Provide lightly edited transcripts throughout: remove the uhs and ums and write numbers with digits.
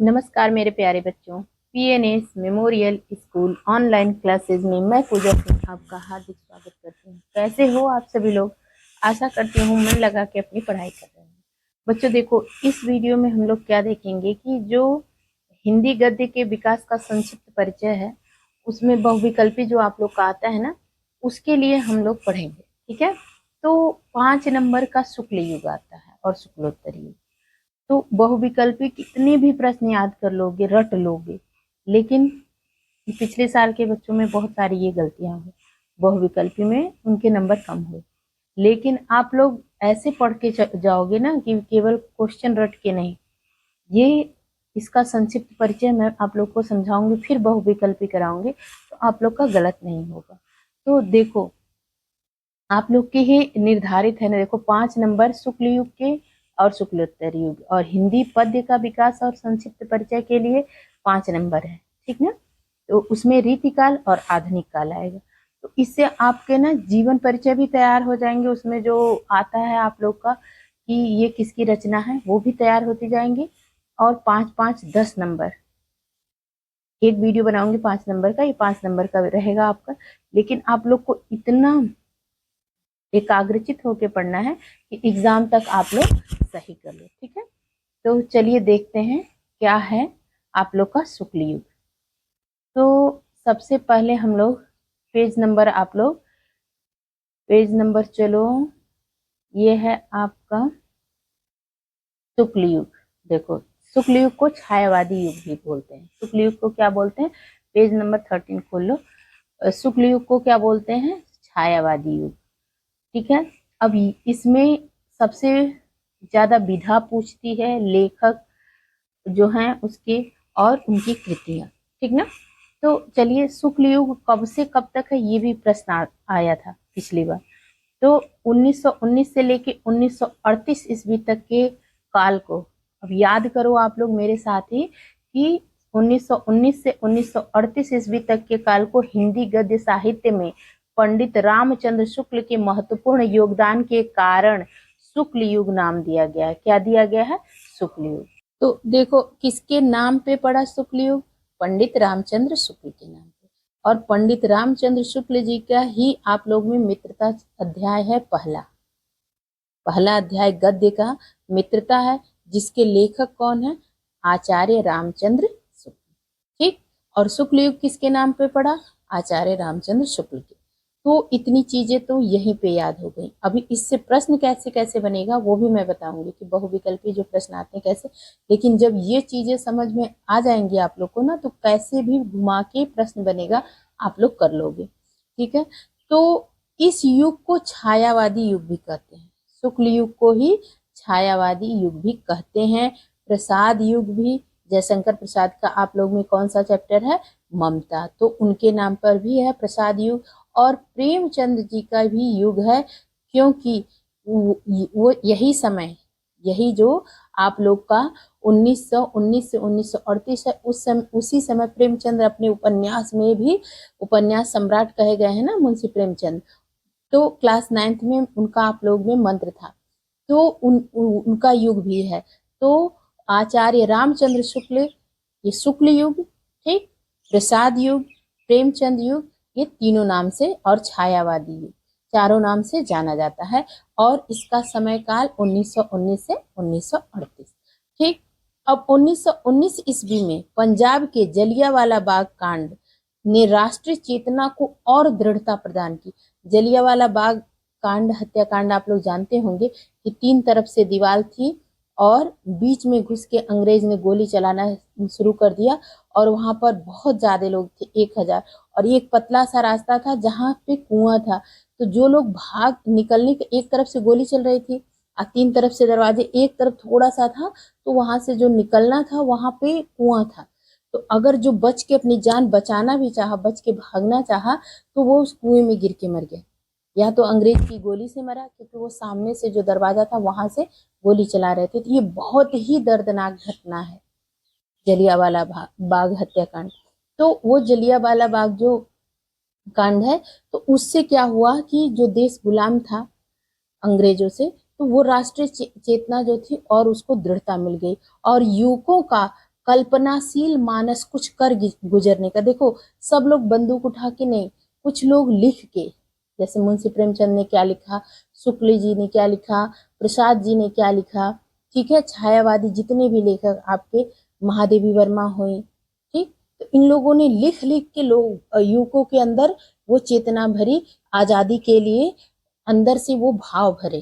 नमस्कार मेरे प्यारे बच्चों। PNS memorial school online classes में मैं पूजा सिंह आपका हार्दिक स्वागत करती हूँ। कैसे हो आप सभी लोग? आशा करती हूँ मन लगा के अपनी पढ़ाई कर रहे हैं। बच्चों देखो, इस वीडियो में हम लोग क्या देखेंगे कि जो हिंदी गद्य के विकास का संक्षिप्त परिचय है, उसमें बहुविकल्पी जो आप लोग का आता है ना, उसके लिए हम लोग पढ़ेंगे। ठीक है, तो 5 नंबर का शुक्ल युग आता है और शुक्लोत्तर युग। तो बहुविकल्पी कितने भी प्रश्न याद कर लोगे, रट लोगे, लेकिन पिछले साल के बच्चों में बहुत सारी ये गलतियां हुई। बहुविकल्पी में उनके नंबर कम हुए, लेकिन आप लोग ऐसे पढ़ के जाओगे ना कि केवल क्वेश्चन रट के नहीं। ये इसका संक्षिप्त परिचय मैं आप लोग को समझाऊंगी, फिर बहुविकल्पी कराऊंगी, तो आप लोग का गलत नहीं होगा। तो देखो, आप लोग के ही निर्धारित है ना, देखो 5 नंबर शुक्ल युग के और शुक्लोत्तर युग, और हिंदी पद्य का विकास और संक्षिप्त परिचय के लिए 5 नंबर है। ठीक ना, तो उसमें रीतिकाल और आधुनिक काल आएगा। तो इससे आपके ना जीवन परिचय भी तैयार हो जाएंगे, उसमें जो आता है आप लोग का कि ये किसकी रचना है वो भी तैयार होती जाएंगी। और 5 5 10 नंबर एक वीडियो बनाऊंगी 5 नंबर का, ये 5 नंबर का रहेगा आपका। लेकिन आप लोग को इतना एकाग्रचित होकर पढ़ना है कि एग्जाम तक आप लोग सही कर लो। ठीक है, तो चलिए देखते हैं क्या है आप लोग का शुक्ल युग। तो सबसे पहले हम लोग पेज नंबर, आप लोग पेज नंबर, चलो ये है आपका शुक्ल युग। देखो, शुक्ल युग को छायावादी युग भी बोलते हैं। शुक्ल युग को क्या बोलते हैं? पेज नंबर 13 खोल लो। शुक्ल युग को क्या बोलते हैं? छायावादी युग। ठीक है, अब इसमें सबसे ज्यादा विधा पूछती है लेखक जो हैं उसके और उनकी कृतियां। ठीक ना, तो चलिए, शुक्ल युग कब से कब तक है ये भी प्रश्न आया था पिछली बार। तो 1919 से लेके 1938 ईस्वी तक के काल को अब याद करो आप लोग मेरे साथ ही कि 1919 से 1938 ईस्वी तक के काल को हिंदी गद्य साहित्य में पंडित रामचंद्र शुक्ल के महत्वपूर्ण योगदान के कारण शुक्ल युग नाम दिया गया है। क्या दिया गया है? शुक्ल युग। तो देखो, किसके नाम पे पड़ा शुक्ल युग? पंडित रामचंद्र शुक्ल के नाम पे। और पंडित रामचंद्र शुक्ल जी का ही आप लोग में मित्रता अध्याय है। पहला अध्याय गद्य का मित्रता है, जिसके लेखक कौन है? आचार्य रामचंद्र शुक्ल। ठीक, और शुक्ल युग किसके नाम पे पड़ा? आचार्य रामचंद्र शुक्ल के। तो इतनी चीजें तो यहीं पे याद हो गई। अभी इससे प्रश्न कैसे कैसे बनेगा वो भी मैं बताऊंगी कि बहुविकल्पी जो प्रश्न आते हैं कैसे। लेकिन जब ये चीजें समझ में आ जाएंगी आप लोग को ना, तो कैसे भी घुमा के प्रश्न बनेगा आप लोग कर लोगे। ठीक है, तो इस युग को छायावादी युग भी कहते हैं। शुक्ल युग को ही छायावादी युग भी कहते हैं। प्रसाद युग भी, जयशंकर प्रसाद का आप लोग में कौन सा चैप्टर है? ममता, तो उनके नाम पर भी है प्रसाद युग। और प्रेमचंद जी का भी युग है, क्योंकि वो यही समय, यही जो आप लोग का 1919 से 1938 है, उसी समय प्रेमचंद अपने उपन्यास में भी उपन्यास सम्राट कहे गए हैं ना मुंशी प्रेमचंद। तो क्लास 9th में उनका आप लोग में मंत्र था, तो उनका युग भी है। तो आचार्य रामचंद्र शुक्ल, ये शुक्ल युग, ठीक, प्रसाद युग, प्रेमचंद युग, ये तीनों नाम से, और छायावादी युग, चारों नाम से जाना जाता है। और इसका समय काल 1919 से 1938। ठीक, अब 1919 ईस्वी में पंजाब के जलियांवाला बाग कांड ने राष्ट्रीय चेतना को और दृढ़ता प्रदान की। जलियांवाला बाग कांड, हत्याकांड आप लोग जानते होंगे कि 3 तरफ से दीवार थी और बीच में घुस के अंग्रेज ने गोली चलाना शुरू कर दिया, और वहां पर बहुत ज्यादा लोग थे, 1000। और एक पतला सा रास्ता था जहां पे कुआं था। तो जो लोग भाग निकलने के, एक तरफ से गोली चल रही थी और 3 तरफ से दरवाजे, एक तरफ थोड़ा सा था, तो वहां से जो निकलना था वहां पे कुआं था। तो अगर जो बच के अपनी जान बचाना भी चाहा, बच के भागना चाहा, तो वो उस कुएं में गिर के मर गया। या तो अंग्रेज की गोली से मरा, क्योंकि वो सामने से जो दरवाजा था वहां से गोली चला रहे थे। तो ये बहुत ही दर्दनाक घटना है, जलियांवाला बाग हत्याकांड। तो वो जलियांवाला बाग जो कांड है, तो उससे क्या हुआ कि जो देश गुलाम था अंग्रेजों से, तो वो राष्ट्रीय चेतना जो थी और उसको दृढ़ता मिल गई, और युवकों का कल्पनाशील मानस कुछ कर गुजरने का। देखो सब लोग बंदूक उठा के नहीं, कुछ लोग लिख के, जैसे मुंशी प्रेमचंद ने क्या लिखा, शुक्ल जी ने क्या लिखा, प्रसाद जी ने क्या लिखा, ठीक है, छायावादी जितने भी लेखक आपके, महादेवी वर्मा हुई, ठीक, तो इन लोगों ने लिख लिख के लोग युवकों के अंदर वो चेतना भरी, आजादी के लिए अंदर से वो भाव भरे।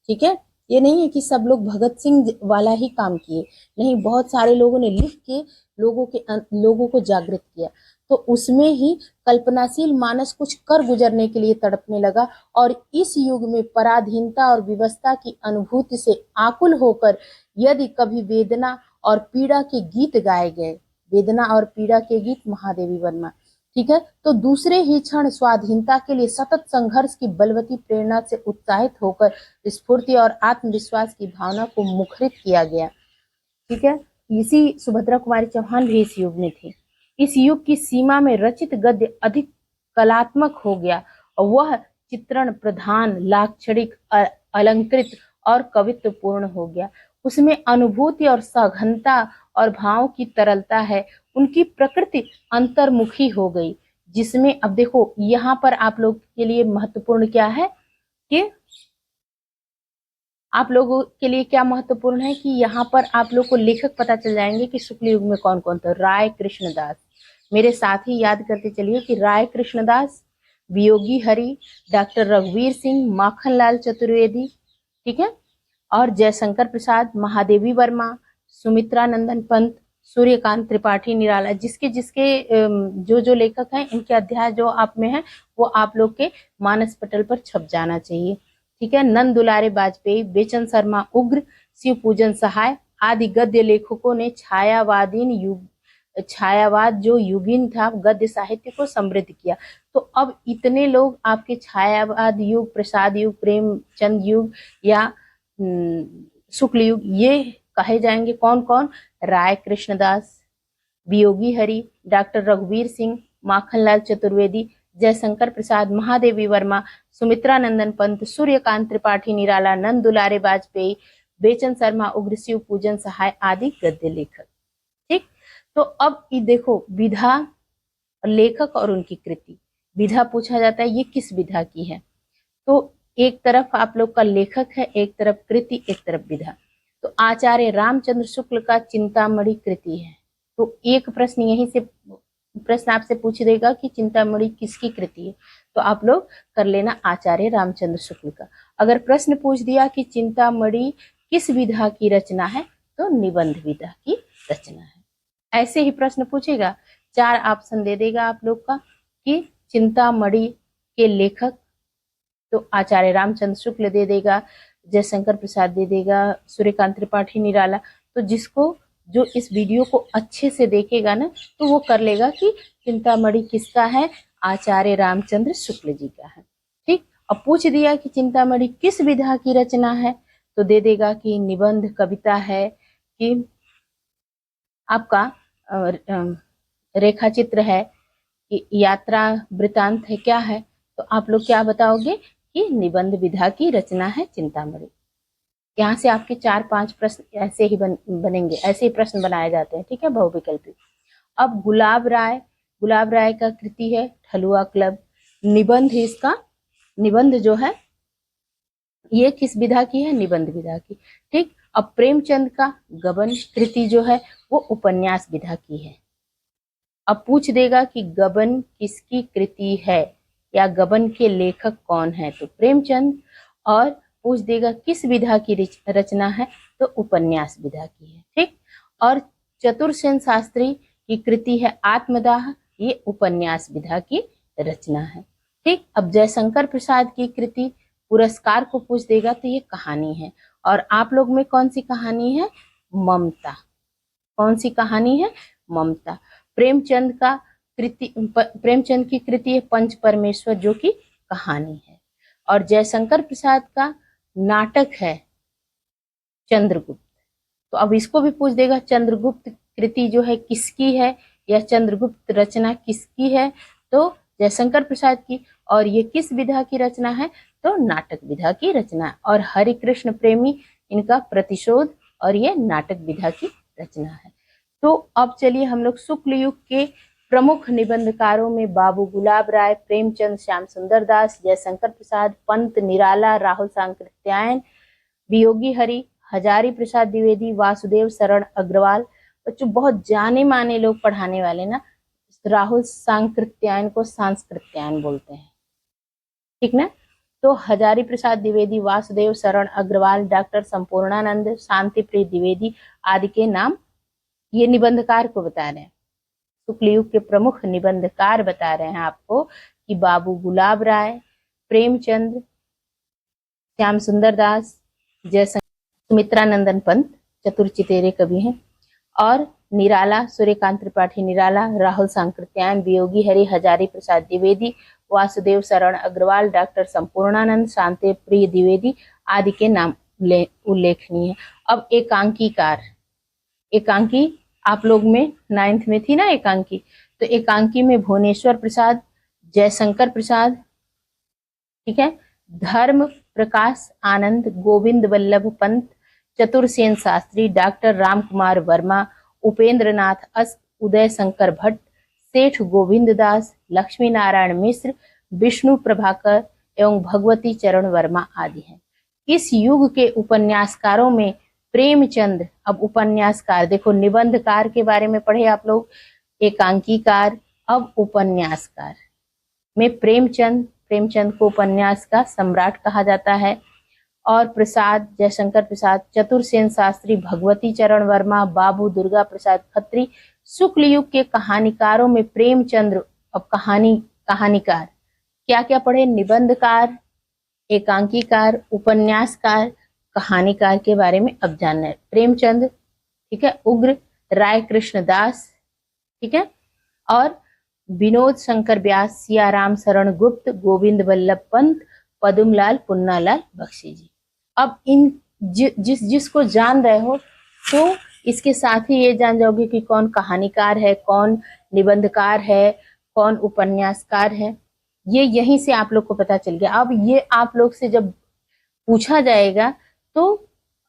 ठीक है, ये नहीं है कि सब लोग भगत सिंह वाला ही काम किए, नहीं, बहुत सारे लोगों ने लिख के लोगों को जागृत किया। तो उसमें ही कल्पनाशील मानस कुछ कर गुजरने के लिए तड़पने लगा, और इस युग में पराधीनता और विवशता की अनुभूति से आकुल होकर यदि कभी वेदना और पीड़ा के गीत गाए गए, वेदना और पीड़ा के गीत महादेवी वर्मा, ठीक है, तो दूसरे ही क्षण स्वाधीनता के लिए सतत संघर्ष की बलवती प्रेरणा से उत्साहित होकर स्फूर्ति और आत्मविश्वास की भावना को मुखरित किया गया। ठीक है, इसी सुभद्रा कुमारी चौहान भी इस युग में थी। इस युग की सीमा में रचित गद्य अधिक कलात्मक हो गया, और वह चित्रण प्रधान, लाक्षणिक, अलंकृत और कवित्वपूर्ण हो गया। उसमें अनुभूति और सघनता और भाव की तरलता है, उनकी प्रकृति अंतर्मुखी हो गई, जिसमें अब देखो यहाँ पर आप लोग के लिए महत्वपूर्ण क्या है कि आप लोगों के लिए क्या महत्वपूर्ण है कि यहाँ पर आप लोग को लेखक पता चल जाएंगे कि शुक्ल युग में कौन कौन था। राय कृष्णदास, मेरे साथ ही याद करते चलिए कि राय कृष्णदास, वियोगी हरि, डॉक्टर रघुवीर सिंह, माखनलाल चतुर्वेदी, ठीक है, और जयशंकर प्रसाद, महादेवी वर्मा, सुमित्रा नंदन पंत, सूर्यकांत त्रिपाठी निराला, जिसके जिसके जो लेखक हैं इनके अध्याय जो आप में है वो आप लोग के मानस पटल पर छप जाना चाहिए। ठीक है, नंद दुलारे वाजपेयी, बेचन शर्मा उग्र, शिव पूजन सहाय आदि गद्य लेखकों ने छायावाद जो युगीन था गद्य साहित्य को समृद्ध किया। तो अब इतने लोग आपके छायावाद युग, प्रसाद युग, प्रेमचंद युग या शुक्ल युग, ये कहे जाएंगे कौन कौन? राय कृष्णदास, वियोगी हरि, डॉक्टर रघुवीर सिंह, माखनलाल चतुर्वेदी, जयशंकर प्रसाद, महादेवी वर्मा, सुमित्रा नंदन पंत, सूर्यकांत त्रिपाठी निराला, नंद दुलारे वाजपेयी, बेचन शर्मा उग्र, शिव पूजन सहाय आदि गद्य लेखक। ठीक, तो अब ये देखो विधा, लेखक और उनकी कृति। विधा पूछा जाता है ये किस विधा की है, तो एक तरफ आप लोग का लेखक है, एक तरफ कृति, एक तरफ विधा। तो आचार्य रामचंद्र शुक्ल का चिंतामणि कृति है। तो एक प्रश्न यहीं से प्रश्न आपसे पूछ देगा कि चिंतामणि किसकी कृति है, तो आप लोग कर लेना आचार्य रामचंद्र शुक्ल का। अगर प्रश्न पूछ दिया कि चिंतामणि किस विधा की रचना है, तो निबंध विधा की रचना है। ऐसे ही प्रश्न पूछेगा, 4 ऑप्शन दे देगा आप लोग का कि चिंतामणि के लेखक, तो आचार्य रामचंद्र शुक्ल दे देगा, जयशंकर प्रसाद दे देगा, सूर्यकांत त्रिपाठी निराला। तो जिसको जो इस वीडियो को अच्छे से देखेगा ना, तो वो कर लेगा कि चिंतामणि किसका है, आचार्य रामचंद्र शुक्ल जी का है। ठीक, अब पूछ दिया कि चिंतामणि किस विधा की रचना है, तो दे देगा कि निबंध, कविता है, कि आपका रेखा चित्र है, कि यात्रा वृतांत है, क्या है, तो आप लोग क्या बताओगे कि निबंध विधा की रचना है चिंतामणि। यहाँ से आपके 4-5 प्रश्न ऐसे ही बनेंगे, ऐसे ही प्रश्न बनाए जाते हैं। ठीक है, बहुविकल्पी। अब गुलाब राय का कृति है ठलुआ क्लब, निबंध इसका, निबंध जो है ये किस विधा की है, निबंध विधा की। ठीक, अब प्रेमचंद का गबन कृति जो है वो उपन्यास विधा की है। अब पूछ देगा कि गबन किसकी कृति है या गबन के लेखक कौन है, तो प्रेमचंद, और पूछ देगा किस विधा की रचना है, तो उपन्यास विधा की है। ठीक, और चतुरसेन शास्त्री की कृति है आत्मदाह, ये उपन्यास विधा की रचना है। ठीक, अब जयशंकर प्रसाद की कृति पुरस्कार को पूछ देगा, तो ये कहानी है। और आप लोग में कौन सी कहानी है, ममता। कौन सी कहानी है, ममता। प्रेमचंद की कृति है पंच परमेश्वर, जो कि कहानी है। और जयशंकर प्रसाद का नाटक है चंद्रगुप्त। तो अब इसको भी पूछ देगा चंद्रगुप्त कृति जो है किसकी है, या चंद्रगुप्त रचना किसकी है, तो जयशंकर प्रसाद की। और ये किस विधा की रचना है, तो नाटक विधा की रचना। और हरिकृष्ण प्रेमी, इनका प्रतिशोध, और ये नाटक विधा की रचना है। तो अब चलिए हम लोग शुक्ल युग के प्रमुख निबंधकारों में बाबू गुलाब राय, प्रेमचंद, श्याम सुंदर दास, जयशंकर प्रसाद, पंत, निराला, राहुल सांकृत्यायन, वियोगी हरि, हजारी प्रसाद द्विवेदी, वासुदेव शरण अग्रवाल। बच्चों बहुत जाने माने लोग पढ़ाने वाले ना, राहुल सांकृत्यायन को सांस्कृत्यायन बोलते हैं, ठीक ना। तो हजारी प्रसाद द्विवेदी, वासुदेव शरण अग्रवाल, डॉक्टर संपूर्णानंद, शांति प्रिय द्विवेदी आदि के नाम ये निबंधकार को बता रहे हैं। शुक्ल युग के प्रमुख निबंधकार बता रहे हैं आपको कि बाबू गुलाब राय, प्रेमचंद, श्याम सुंदर दास, जयशंकर, सुमित्रानंदन पंत चतुर चितेरे कवि हैं, और निराला, सूर्यकांत त्रिपाठी निराला, राहुल सांकृत्यायन, वियोगी हरि, हजारी प्रसाद द्विवेदी, वासुदेव शरण अग्रवाल, डॉक्टर संपूर्णानंद, शांति प्रिय द्विवेदी आदि के नाम उल्लेखनीय है। अब एकांकीकार, एकांकी आप लोग में 9th में थी ना एकांकी, तो एकांकी में भुवनेश्वर प्रसाद, जयशंकर प्रसाद, ठीक है, धर्म प्रकाश आनंद, गोविंद वल्लभ पंत, चतुरसेन शास्त्री, डॉक्टर राम कुमार वर्मा, उपेंद्र नाथ अस्त, उदय शंकर भट्ट, सेठ गोविंद दास, लक्ष्मी नारायण मिश्र, विष्णु प्रभाकर एवं भगवती चरण वर्मा आदि हैं। इस युग के उपन्यासकारों में प्रेमचंद, अब उपन्यासकार देखो, निबंधकार के बारे में पढ़े आप लोग, एकांकीकार, अब उपन्यासकार में प्रेमचंद को उपन्यास का सम्राट कहा जाता है। और प्रसाद, जयशंकर प्रसाद, चतुरसेन शास्त्री, भगवती चरण वर्मा, बाबू दुर्गा प्रसाद खत्री। शुक्ल युग के कहानीकारों में प्रेमचंद्र, अब कहानीकार क्या क्या पढ़े, निबंधकार, एकांकीकार, उपन्यासकार, कहानीकार के बारे में अब जानना है। प्रेमचंद, ठीक है, उग्र राय कृष्ण दास, ठीक है, और विनोद शंकर व्यास, सियाराम शरण गुप्त, गोविंद वल्लभ पंत, पदुमलाल पुन्नालाल बख्शी जी। अब इन जिसको जान रहे हो तो इसके साथ ही ये जान जाओगे कि कौन कहानीकार है, कौन निबंधकार है, कौन उपन्यासकार है, ये यहीं से आप लोग को पता चल गया। अब ये आप लोग से जब पूछा जाएगा तो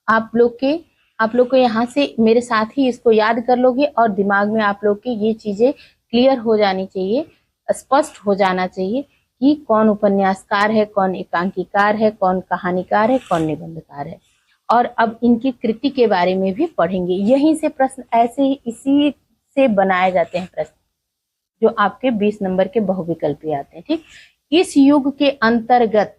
आप लोग को यहाँ से मेरे साथ ही इसको याद कर लोगे और दिमाग में आप लोग के ये चीजें क्लियर हो जानी चाहिए, स्पष्ट हो जाना चाहिए कि कौन उपन्यासकार है, कौन एकांकीकार है, कौन कहानीकार है, कौन निबंधकार है। और अब इनकी कृति के बारे में भी पढ़ेंगे। यहीं से प्रश्न ऐसे ही इसी से बनाए जाते हैं प्रश्न, जो आपके 20 नंबर के बहुविकल्पी आते हैं, ठीक। इस युग के अंतर्गत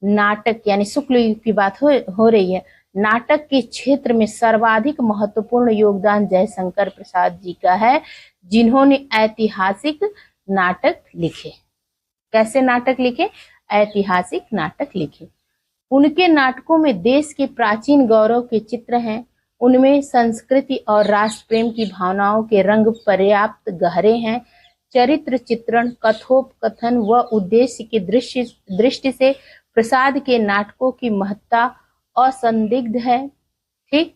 नाटक, यानी शुक्ल युग की बात हो रही है, नाटक के क्षेत्र में सर्वाधिक महत्वपूर्ण योगदान जयशंकर प्रसाद जी का है, जिन्होंने ऐतिहासिक नाटक लिखे। कैसे नाटक लिखे? ऐतिहासिक नाटक लिखे। उनके नाटकों में देश के प्राचीन गौरव के चित्र हैं, उनमें संस्कृति और राष्ट्र प्रेम की भावनाओं के रंग पर्याप्त गहरे हैं। चरित्र चित्रण, कथोपकथन व उद्देश्य की दृष्टि से प्रसाद के नाटकों की महत्ता असंदिग्ध है, ठीक।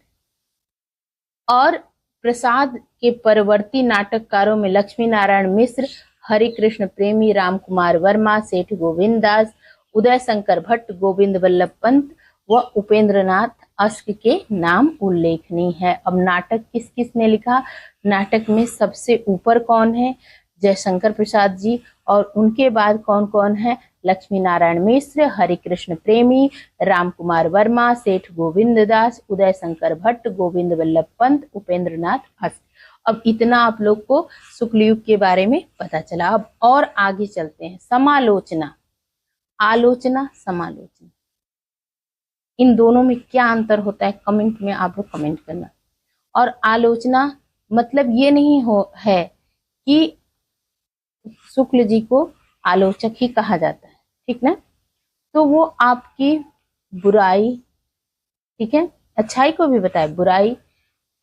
और प्रसाद के परवर्ती नाटककारों में लक्ष्मी नारायण मिश्र, हरिकृष्ण प्रेमी, राम कुमार वर्मा, सेठ गोविंद दास, उदय शंकर भट्ट, गोविंद वल्लभ पंत व उपेंद्र नाथ अस्त के नाम उल्लेखनीय है। अब नाटक किस किस ने लिखा? नाटक में सबसे ऊपर कौन है? जयशंकर प्रसाद जी। और उनके बाद कौन कौन है? लक्ष्मी नारायण मिश्र, हरिकृष्ण प्रेमी, राम कुमार वर्मा, सेठ गोविंद दास, उदय शंकर भट्ट, गोविंद वल्लभ पंत, उपेंद्र नाथ अस्त। अब इतना आप लोग को शुक्ल युग के बारे में पता चला। अब और आगे चलते हैं। समालोचना, आलोचना, समालोचना, इन दोनों में क्या अंतर होता है? कमेंट में आप लोग कमेंट करना। और आलोचना मतलब ये नहीं है कि शुक्ल जी को आलोचक ही कहा जाता है, ठीक ना। तो वो आपकी बुराई, ठीक है, अच्छाई को भी बताए, बुराई,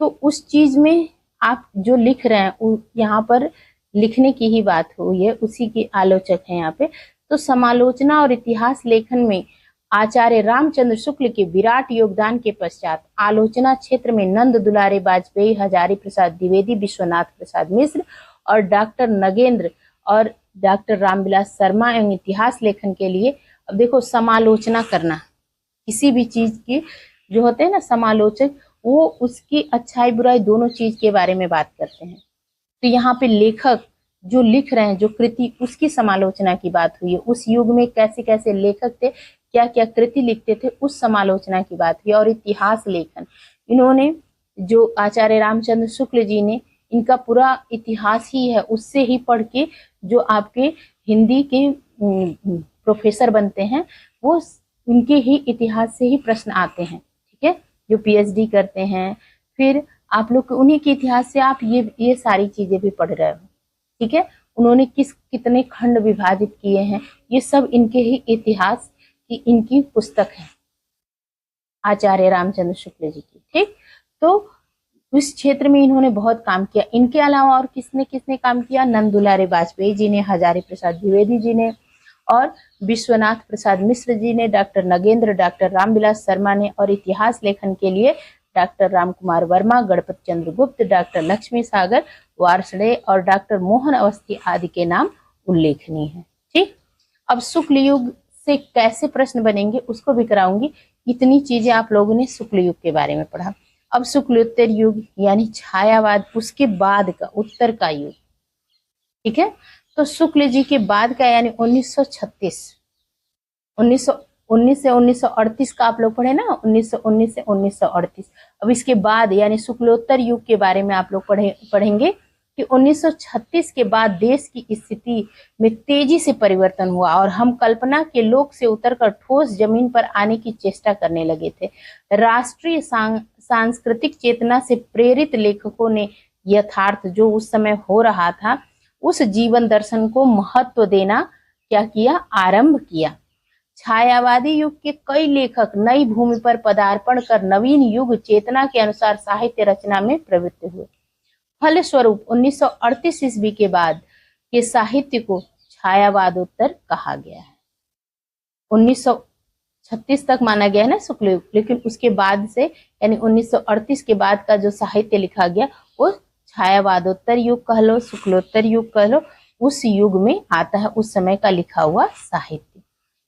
तो उस चीज में आप जो लिख रहे हैं, यहाँ पर लिखने की ही बात हुई है, उसी की आलोचक है यहाँ पे। तो समालोचना और इतिहास लेखन में आचार्य रामचंद्र शुक्ल के विराट योगदान के पश्चात आलोचना क्षेत्र में नंद दुलारे वाजपेयी, हजारी प्रसाद द्विवेदी, विश्वनाथ प्रसाद मिश्र और डॉक्टर नगेंद्र और डॉक्टर रामविलास शर्मा एवं इतिहास लेखन के लिए, अब देखो समालोचना करना किसी भी चीज की, जो होते हैं ना समालोचक, वो उसकी अच्छाई बुराई दोनों चीज के बारे में बात करते हैं। तो यहाँ पे लेखक जो लिख रहे हैं, जो कृति, उसकी समालोचना की बात हुई है। उस युग में कैसे कैसे लेखक थे, क्या क्या कृति लिखते थे, उस समालोचना की बात हुई। और इतिहास लेखन, इन्होंने जो आचार्य रामचंद्र शुक्ल जी ने, इनका पूरा इतिहास ही है, उससे ही पढ़ के जो आपके हिंदी के प्रोफेसर बनते हैं, वो उनके ही इतिहास से ही प्रश्न आते हैं। ठीक है, जो पीएचडी करते हैं, फिर आप लोग उन्हीं के इतिहास से आप ये सारी चीजें भी पढ़ रहे हो। ठीक है, उन्होंने कितने खंड विभाजित किए हैं, ये सब इनके ही इतिहास की इनकी पुस्तक है, आचार्य रामचंद्र शुक्ल जी की। ठीक, तो इस क्षेत्र में इन्होंने बहुत काम किया। इनके अलावा और किसने किसने काम किया? नंद दुलारे वाजपेयी जी ने, हजारी प्रसाद द्विवेदी जी ने, और विश्वनाथ प्रसाद मिश्र जी ने, डॉक्टर नगेंद्र, डॉक्टर रामविलास शर्मा ने, और इतिहास लेखन के लिए डॉक्टर रामकुमार वर्मा, गणपत चंद्र गुप्त, डॉक्टर लक्ष्मी सागर वार्ष्णेय और डॉक्टर मोहन अवस्थी आदि के नाम उल्लेखनीय है। ठीक, अब शुक्ल युग से कैसे प्रश्न बनेंगे उसको भी कराऊंगी। इतनी चीजें आप लोगों ने शुक्ल युग के बारे में पढ़ा। अब शुक्लोत्तर युग यानी छायावाद, उसके बाद का उत्तर का युग। ठीक है, तो शुक्ल जी के बाद का यानी 1936, 1919 से 1938 का आप लोग पढ़े ना, 1919 से 1938। अब इसके बाद यानी शुक्लोत्तर युग के बारे में आप लोग पढ़ेंगे कि 1936 के बाद देश की स्थिति में तेजी से परिवर्तन हुआ और हम कल्पना के लोक से उतरकर ठोस जमीन पर आने की चेष्टा करने लगे थे। राष्ट्रीय सांस्कृतिक चेतना से प्रेरित लेखकों ने यथार्थ जो उस समय हो रहा था, उस जीवन दर्शन को महत्व देना क्या किया? आरंभ किया। छायावादी युग के कई लेखक नई भूमि पर पदार्पण कर नवीन युग चेतना के अनुसार साहित्य रचना में प्रवृत्त हुए। फलस्वरूप 1938 ईस्वी के बाद के साहित्य को छायावादोत्तर कहा गया है। 1936 तक माना गया है ना शुक्ल युग, लेकिन उसके बाद से यानी 1938 के बाद का जो साहित्य लिखा गया वो छायावादोत्तर युग कह लो, शुक्लोत्तर युग कह लो, उस युग में आता है उस समय का लिखा हुआ साहित्य।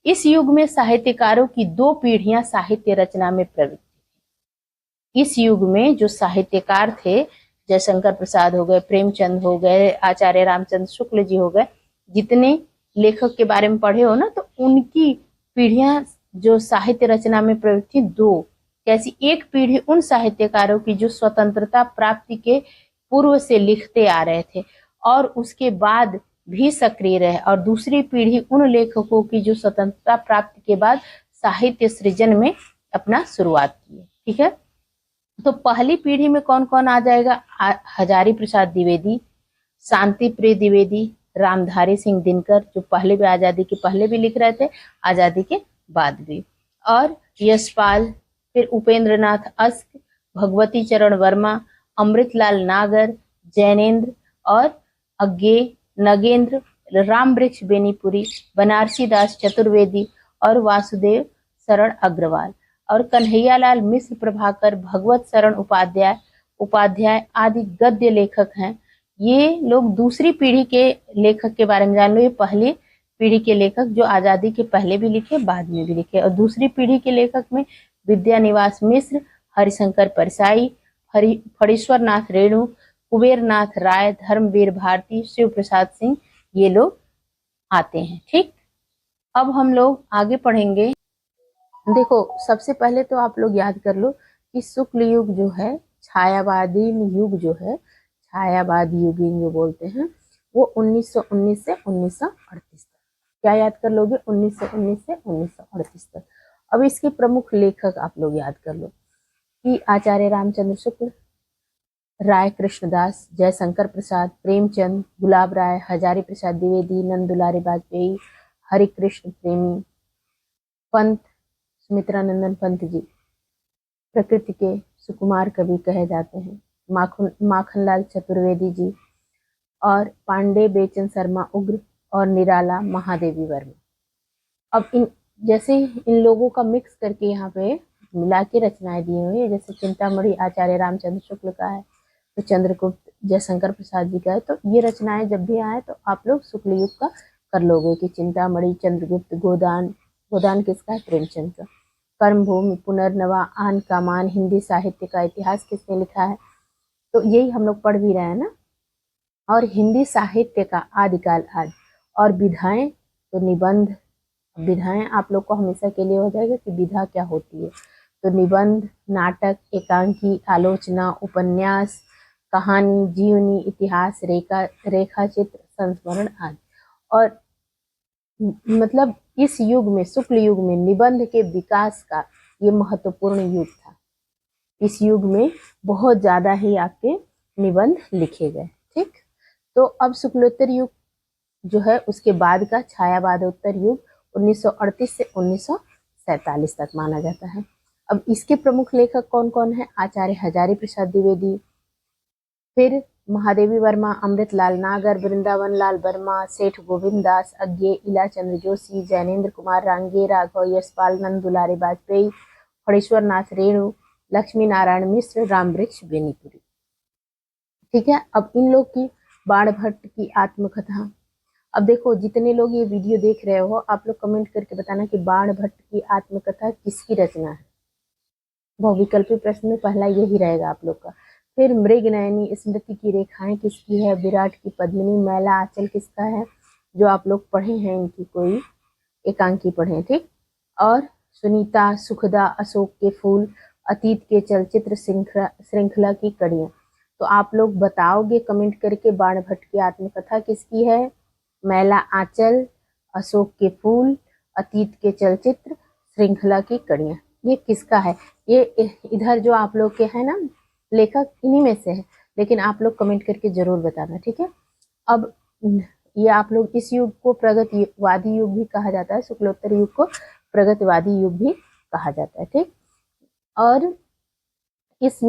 इस युग में साहित्यकारों की दो पीढ़ियां साहित्य रचना में प्रवृत्त थी। इस युग में जो साहित्यकार थे, जयशंकर प्रसाद हो गए, प्रेमचंद हो गए, आचार्य रामचंद्र शुक्ल जी हो गए, जितने लेखक के बारे में पढ़े हो ना, तो उनकी पीढ़ियां जो साहित्य रचना में प्रवृत्त थी दो। कैसी? एक पीढ़ी उन साहित्यकारों की जो स्वतंत्रता प्राप्ति के पूर्व से लिखते आ रहे थे और उसके बाद भी सक्रिय रहे, और दूसरी पीढ़ी उन लेखकों की जो स्वतंत्रता प्राप्ति के बाद साहित्य सृजन में अपना शुरुआत की। ठीक है, तो पहली पीढ़ी में कौन कौन आ जाएगा? हजारी प्रसाद द्विवेदी, शांति प्रिय द्विवेदी, रामधारी सिंह दिनकर, जो पहले भी आजादी के पहले भी लिख रहे थे, आजादी के बाद भी, और यशपाल, फिर उपेंद्रनाथ अस्क, भगवती चरण वर्मा, अमृतलाल नागर, जैनेन्द्र और अज्ञे नगेंद्र, राम वृक्ष बेनीपुरी, बनारसी दास चतुर्वेदी और वासुदेव शरण अग्रवाल, और कन्हैयालाल मिश्र, प्रभाकर, भगवत शरण उपाध्याय आदि गद्य लेखक हैं। ये लोग दूसरी पीढ़ी के लेखक के बारे में जान लो। ये पहली पीढ़ी के लेखक जो आजादी के पहले भी लिखे, बाद में भी लिखे। और दूसरी पीढ़ी के लेखक में विद्यानिवास मिश्र, हरिशंकर परसाई, फणीश्वर नाथ रेणु, कुबेर नाथ राय, धर्मवीर भारती, शिव प्रसाद सिंह, ये लोग आते हैं। ठीक, अब हम लोग आगे पढ़ेंगे। देखो, सबसे पहले तो आप लोग याद कर लो कि शुक्ल युग जो है, छायावादी युग जो है, छायावाद युगीन जो बोलते हैं, वो 1919 से 1938 तक। क्या याद कर लोगे? 1919 से 1938 तक। अब इसके प्रमुख लेखक आप लोग याद कर लो कि आचार्य रामचंद्र शुक्ल, राय कृष्णदास, जयशंकर प्रसाद, प्रेमचंद, गुलाब राय, हजारी प्रसाद द्विवेदी, नंद दुलारे वाजपेयी, हरिकृष्ण प्रेमी, पंत, सुमित्रानंदन पंत जी प्रकृति के सुकुमार कवि कहे जाते हैं, माखनलाल चतुर्वेदी जी, और पांडे बेचन शर्मा उग्र, और निराला महादेवी वर्मा। अब जैसे इन लोगों का मिक्स करके यहाँ पे मिला के रचनाएं दी हुई है। जैसे चिंतामणि आचार्य रामचंद्र शुक्ल का है, तो चंद्रगुप्त जयशंकर प्रसाद जी का है। तो ये रचनाएं जब भी आए तो आप लोग शुक्ल युग का कर लोगे कि चिंतामणि, चंद्रगुप्त, गोदान किसका है? प्रेमचंद का। कर्मभूमि, पुनर्नवा, आन का मान, हिंदी साहित्य का इतिहास किसने लिखा है? तो यही हम लोग पढ़ भी रहे हैं ना। और हिंदी साहित्य का आदिकाल आज। और विधाएं, तो निबंध, विधाएं आप लोग को हमेशा के लिए हो जाएगा कि विधा क्या होती है। तो निबंध, नाटक, एकांकी, आलोचना, उपन्यास, कहानी, जीवनी, इतिहास, रेखा चित्र, संस्मरण आदि। और मतलब इस युग में, शुक्ल युग में निबंध के विकास का ये महत्वपूर्ण युग था। इस युग में बहुत ज्यादा ही आपके निबंध लिखे गए। ठीक, तो अब शुक्लोत्तर युग जो है उसके बाद का छायावादोत्तर युग 1938 से 1947 तक माना जाता है। अब इसके प्रमुख लेखक कौन कौन है? आचार्य हजारी प्रसाद द्विवेदी, फिर महादेवी वर्मा, अमृतलाल नागर, वृंदावन लाल वर्मा, सेठ गोविंद दास अज्ञे, इला चंद्र जोशी, जैनेन्द्र कुमार रांगे, राघव यशपाल, नंद दुलारी वाजपेयी, फणेश्वर नाथ रेणु, लक्ष्मी नारायण मिश्र, रामवृक्ष बेनीपुरी। ठीक है, अब इन लोग की बाण भट्ट की आत्मकथा। अब देखो, जितने लोग ये वीडियो देख रहे हो आप लोग कमेंट करके बताना कि बाण भट्ट की आत्मकथा किसकी रचना है। बहुविकल्पी प्रश्न में पहला यही रहेगा आप लोग का। फिर मृगनयनी स्मृति की रेखाएं किसकी है? विराट की पद्मिनी। मैला आंचल किसका है? जो आप लोग पढ़े हैं, इनकी कोई एकांकी पढ़े। ठीक, और सुनीता, सुखदा, अशोक के फूल, अतीत के चलचित्र, श्रृंखला की कड़ियां। तो आप लोग बताओगे कमेंट करके बाण भट्ट की आत्मकथा किसकी है? मैला आंचल, अशोक के फूल, अतीत के चलचित्र, श्रृंखला की कड़ियां, ये किसका है? ये इधर जो आप लोग के है ना लेखक, इन्हीं में से है, लेकिन आप लोग कमेंट करके जरूर बताना। ठीक है, अब ये आप लोग, इस युग को प्रगतिवादी युग भी कहा जाता है, शुक्लोत्तर युग को प्रगतिवादी युग भी कहा जाता है। ठीक, और इस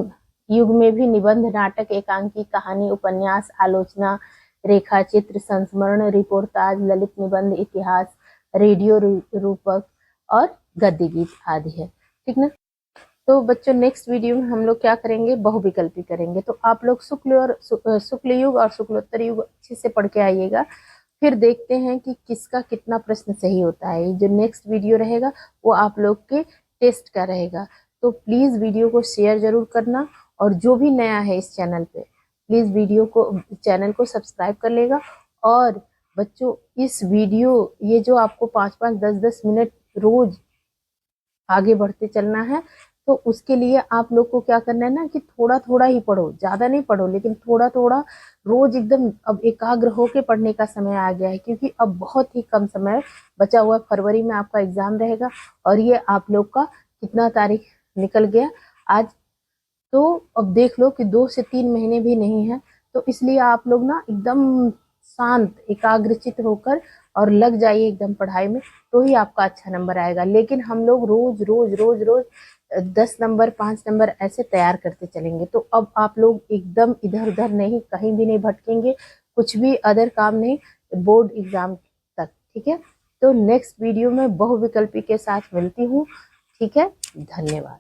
युग में भी निबंध, नाटक, एकांकी, कहानी, उपन्यास, आलोचना, रेखा चित्र, संस्मरण, रिपोर्टाज, ललित निबंध, इतिहास, रेडियो रूपक और गद्य गीत आदि है। ठीक ना। तो बच्चों नेक्स्ट वीडियो में हम लोग क्या करेंगे? बहुविकल्पी करेंगे। तो आप लोग शुक्ल युग और शुक्लोत्तर युग अच्छे से पढ़ के आइएगा, फिर देखते हैं कि किसका कितना प्रश्न सही होता है। जो नेक्स्ट वीडियो रहेगा वो आप लोग के टेस्ट का रहेगा। तो प्लीज वीडियो को शेयर जरूर करना, और जो भी नया है इस चैनल पे प्लीज चैनल को सब्सक्राइब कर लेगा। और बच्चों इस वीडियो, ये जो आपको 5-5, 10-10 मिनट रोज आगे बढ़ते चलना है, तो उसके लिए आप लोग को क्या करना है ना कि थोड़ा थोड़ा ही पढ़ो, ज्यादा नहीं पढ़ो, लेकिन थोड़ा थोड़ा रोज एकदम अब एकाग्र होके पढ़ने का समय आ गया है, क्योंकि अब बहुत ही कम समय बचा हुआ है। फरवरी में आपका एग्जाम रहेगा, और ये आप लोग का कितना तारीख निकल गया आज, तो अब देख लो कि 2 से 3 महीने भी नहीं है। तो इसलिए आप लोग ना एकदम शांत एकाग्रचित होकर और लग जाइए एकदम पढ़ाई में, तो ही आपका अच्छा नंबर आएगा। लेकिन हम लोग रोज रोज रोज रोज 10 नंबर 5 नंबर ऐसे तैयार करते चलेंगे, तो अब आप लोग एकदम इधर उधर नहीं, कहीं भी नहीं भटकेंगे, कुछ भी अदर काम नहीं, बोर्ड एग्जाम तक। ठीक है, तो नेक्स्ट वीडियो में बहुविकल्पी के साथ मिलती हूँ। ठीक है, धन्यवाद।